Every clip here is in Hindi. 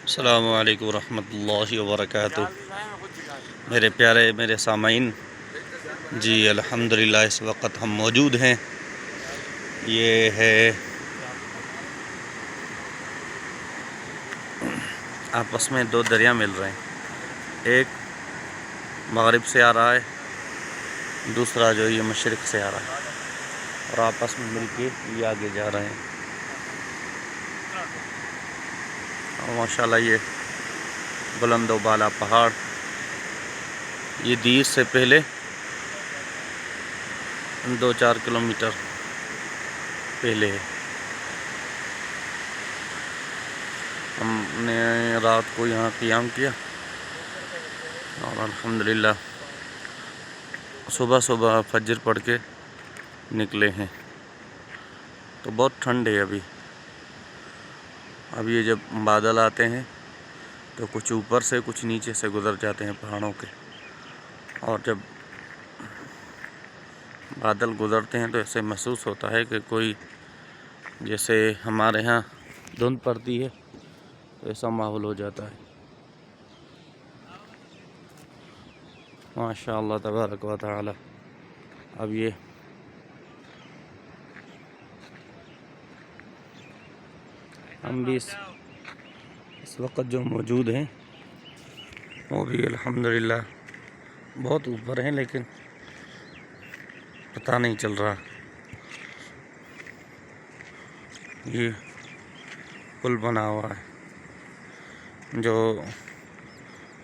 अस्सलामु अलैकुम रहमतुल्लाहि व बरकातुहू। मेरे प्यारे मेरे सामाइन जी, अल्हम्दुलिल्लाह इस वक्त हम मौजूद हैं। ये है आपस में दो दरिया मिल रहे हैं, एक मगरिब से आ रहा है, दूसरा जो ये मशरिक़ से आ रहा है, और आपस में मिलके ये आगे जा रहे हैं। और माशाल्लाह ये बुलंदो बाला पहाड़ ये दीर से पहले 2-4 किलोमीटर पहले है। हमने रात को यहाँ क़ियाम किया और अल्हम्दुलिल्लाह सुबह सुबह फजर पढ़ के निकले हैं। तो बहुत ठंड है अभी। अब ये जब बादल आते हैं तो कुछ ऊपर से कुछ नीचे से गुज़र जाते हैं पहाड़ों के, और जब बादल गुज़रते हैं तो ऐसे महसूस होता है कि कोई, जैसे हमारे यहाँ धुंध पड़ती है तो ऐसा माहौल हो जाता है। माशाअल्लाह तबारक व तआला। अब ये हम भी इस वक्त जो मौजूद हैं वो भी अल्हम्दुलिल्लाह बहुत ऊपर हैं, लेकिन पता नहीं चल रहा। ये पुल बना हुआ है जो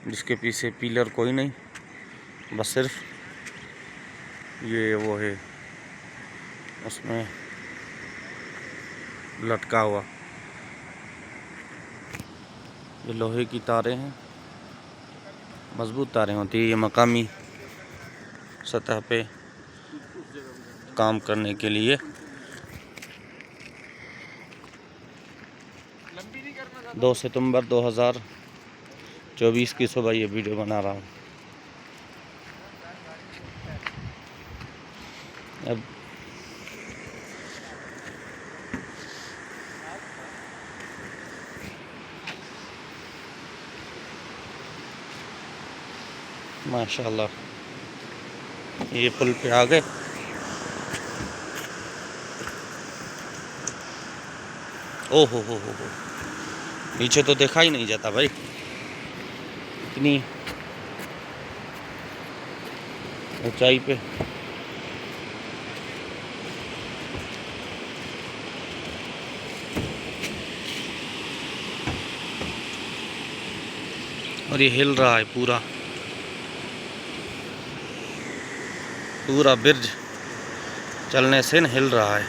जिसके पीछे पिलर कोई नहीं, बस सिर्फ ये वो है उसमें लटका हुआ। ये लोहे की तारें हैं, मजबूत तारें होती है। ये मकामी सतह पे काम करने के लिए। 2 सितंबर 2024 की सुबह ये वीडियो बना रहा हूँ। अब माशाअल्लाह ये पुल पे आ गए। ओ हो, नीचे तो देखा ही नहीं जाता भाई, इतनी ऊंचाई पे। और ये हिल रहा है पूरा ब्रिज चलने से न हिल रहा है।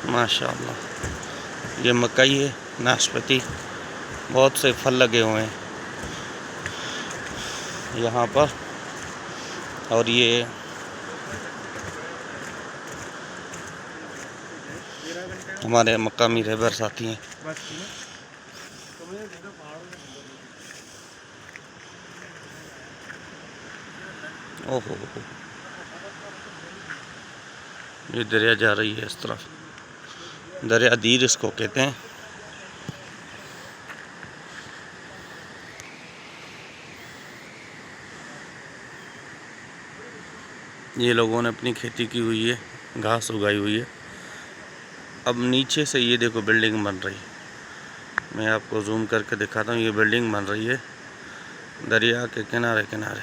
माशाअल्लाह ये मकई है, नाशपाती, बहुत से फल लगे हुए हैं यहाँ पर। और ये हमारे मकामी रहबर साथी हैं। ओहो, ये दरिया जा रही है इस तरफ, दरिया दीर इसको कहते हैं। ये लोगों ने अपनी खेती की हुई है, घास उगाई हुई है। अब नीचे से ये देखो बिल्डिंग बन रही है। मैं आपको जूम करके दिखाता हूँ। ये बिल्डिंग बन रही है दरिया के किनारे किनारे।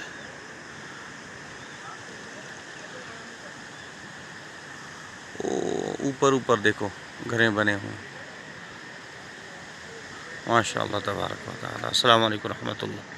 ऊपर देखो घरें बने हुए हैं। माशाअल्लाह तबारक व तआला। अस्सलामु अलैकुम रहमतुल्लाह।